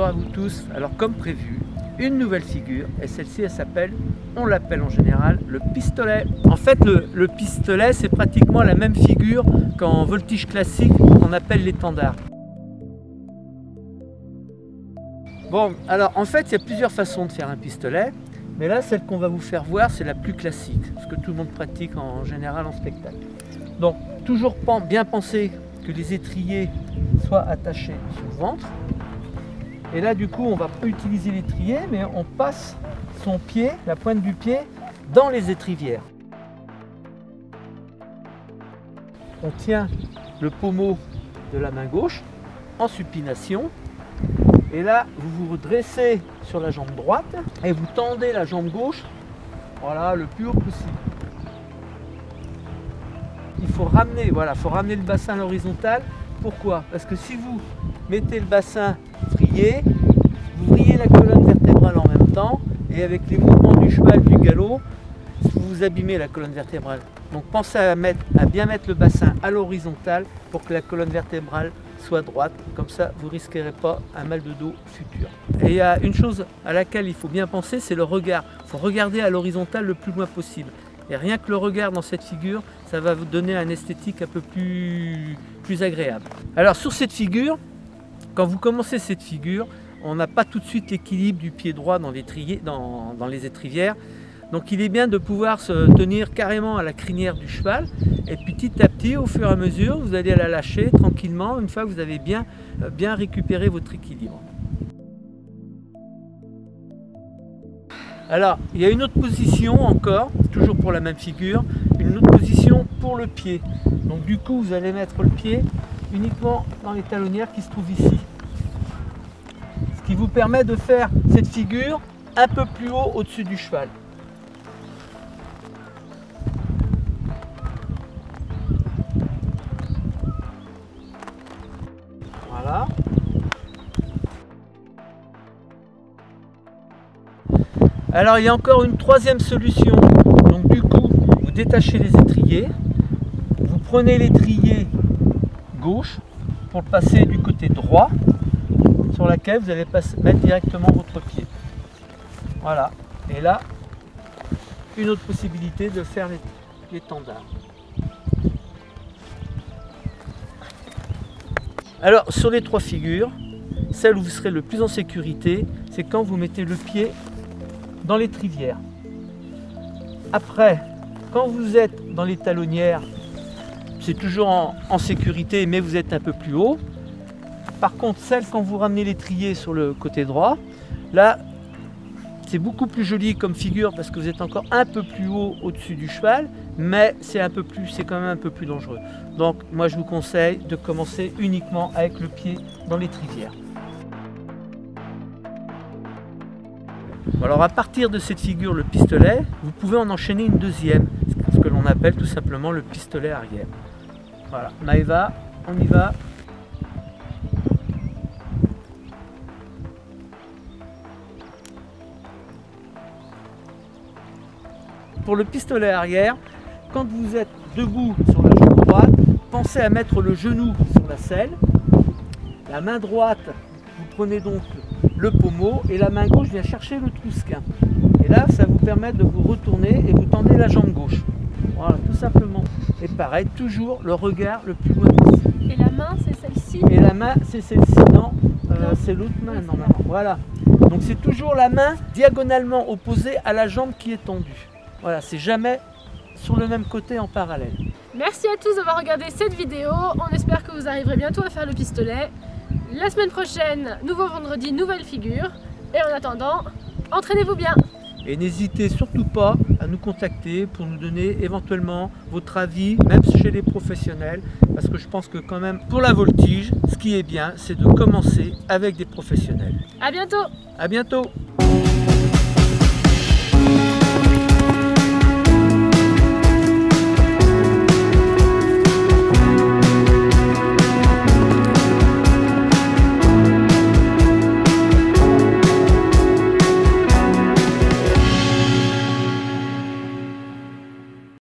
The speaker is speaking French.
à vous tous. Alors comme prévu, une nouvelle figure, et celle-ci elle s'appelle, on l'appelle en général le pistolet. En fait le pistolet c'est pratiquement la même figure qu'en voltige classique qu'on appelle l'étendard. Bon, alors en fait il y a plusieurs façons de faire un pistolet, mais là celle qu'on va vous faire voir c'est la plus classique, ce que tout le monde pratique en général en spectacle. Donc toujours bien penser que les étriers soient attachés sur le ventre. Et là du coup on va pas utiliser l'étrier, mais on passe son pied, la pointe du pied, dans les étrivières. On tient le pommeau de la main gauche en supination. Et là vous vous dressez sur la jambe droite et vous tendez la jambe gauche, voilà, le plus haut possible. Il faut ramener, voilà, faut ramener le bassin à l'horizontale. Pourquoi? Parce que si vous mettez le bassin vrillé, vous vrillez la colonne vertébrale en même temps, et avec les mouvements du cheval, du galop, vous abîmez la colonne vertébrale. Donc pensez à bien mettre le bassin à l'horizontale pour que la colonne vertébrale soit droite, comme ça vous ne risquerez pas un mal de dos futur. Et il y a une chose à laquelle il faut bien penser, c'est le regard. Il faut regarder à l'horizontale le plus loin possible. Et rien que le regard dans cette figure, ça va vous donner un esthétique un peu plus agréable. Alors sur cette figure, quand vous commencez cette figure, on n'a pas tout de suite l'équilibre du pied droit dans les étrivières. Donc il est bien de pouvoir se tenir carrément à la crinière du cheval. Et puis petit à petit, au fur et à mesure, vous allez la lâcher tranquillement une fois que vous avez bien récupéré votre équilibre. Alors, il y a une autre position encore, toujours pour la même figure, une autre position pour le pied. Donc du coup, vous allez mettre le pied uniquement dans les talonnières qui se trouvent ici. Ce qui vous permet de faire cette figure un peu plus haut au-dessus du cheval. Voilà. Alors il y a encore une troisième solution. Donc du coup, vous détachez les étriers, vous prenez l'étrier gauche pour le passer du côté droit, sur laquelle vous allez mettre directement votre pied. Voilà. Et là, une autre possibilité de faire l'étendard. Alors sur les trois figures, celle où vous serez le plus en sécurité, c'est quand vous mettez le pied dans l'étrivière. Après, quand vous êtes dans les talonnières, c'est toujours en sécurité, mais vous êtes un peu plus haut. Par contre, celle quand vous ramenez l'étrier sur le côté droit, là, c'est beaucoup plus joli comme figure parce que vous êtes encore un peu plus haut au-dessus du cheval, mais c'est quand même un peu plus dangereux. Donc, moi, je vous conseille de commencer uniquement avec le pied dans l'étrivière. Alors à partir de cette figure, le pistolet, vous pouvez en enchaîner une deuxième, ce que l'on appelle tout simplement le pistolet arrière. Voilà, Maëva, on y va. Pour le pistolet arrière, quand vous êtes debout sur la jambe droite, pensez à mettre le genou sur la selle. La main droite, vous prenez donc le pommeau et la main gauche vient chercher le trousquin. Et là, ça vous permet de vous retourner et vous tendez la jambe gauche. Voilà, tout simplement. Et pareil, toujours le regard le plus loin possible. Et la main, c'est celle-ci? Et la main, c'est celle-ci, non, c'est l'autre main, normalement. Voilà. Donc c'est toujours la main diagonalement opposée à la jambe qui est tendue. Voilà, c'est jamais sur le même côté en parallèle. Merci à tous d'avoir regardé cette vidéo. On espère que vous arriverez bientôt à faire le pistolet. La semaine prochaine, nouveau vendredi, nouvelle figure. Et en attendant, entraînez-vous bien. Et n'hésitez surtout pas à nous contacter pour nous donner éventuellement votre avis, même chez les professionnels. Parce que je pense que quand même, pour la voltige, ce qui est bien, c'est de commencer avec des professionnels. À bientôt. À bientôt.